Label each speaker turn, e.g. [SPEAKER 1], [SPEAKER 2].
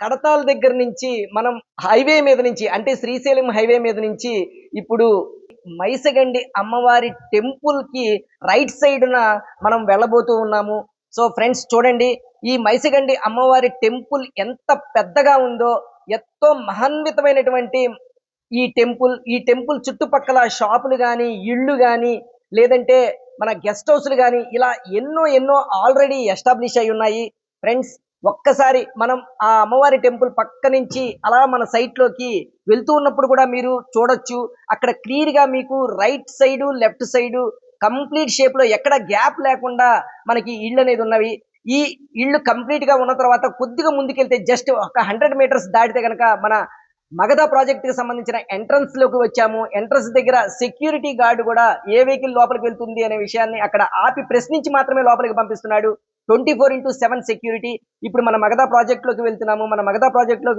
[SPEAKER 1] కడతాల దగ్గర నుంచి మనం హైవే మీద నుంచి అంటే శ్రీశైలం హైవే మీద నుంచి ఇప్పుడు మైసగండి అమ్మవారి టెంపుల్ కి రైట్ సైడ్న మనం వెళ్ళబోతూ ఉన్నాము. సో ఫ్రెండ్స్ చూడండి, ఈ మైసగండి అమ్మవారి టెంపుల్ ఎంత పెద్దగా ఉందో, ఎంతో మహాన్వితమైనటువంటి ఈ టెంపుల్ చుట్టుపక్కల షాపులు గాని, ఇళ్ళు గాని, లేదంటే మన గెస్ట్ హౌస్‌లు గాని ఇలా ఎన్నో ఎన్నో ఆల్రెడీ ఎస్టాబ్లిష్ అయ్యి ఉన్నాయి. ఫ్రెండ్స్ ఒక్కసారి మనం ఆ అమ్మవారి టెంపుల్ పక్క నుంచి అలా మన సైట్‌లోకి వెళ్తూ ఉన్నప్పుడు కూడా మీరు చూడొచ్చు. అక్కడ క్లియర్‌గా మీకు right side, left side complete షేప్‌లో ఎక్కడ గ్యాప్ లేకుండా మనకి ఇళ్ళనేది ఉన్నవి. ఈ ఇళ్ళు కంప్లీట్‌గా ఉన్న తర్వాత కొద్దిగా ముందుకెళ్తే జస్ట్ ఒక 100 మీటర్స్ దాటితే గనక మన మగధ ప్రాజెక్ట్‌కి సంబంధించిన ఎంట్రన్స్‌లోకి వచ్చాము. ఎంట్రన్స్ దగ్గర సెక్యూరిటీ గార్డ్ కూడా ఏ వెహికల్ లోపలికి వెళ్తుంది అనే విషయాన్ని అక్కడ ఆపి ప్రశ్నించి మాత్రమే లోపలికి పంపిస్తున్నాడు. 24/7 సెక్యూరిటీ. ఇప్పుడు మన మగధ ప్రాజెక్ట్‌లోకి వెళ్తున్నాము. మన మగధ ప్రాజెక్ట్‌లోకి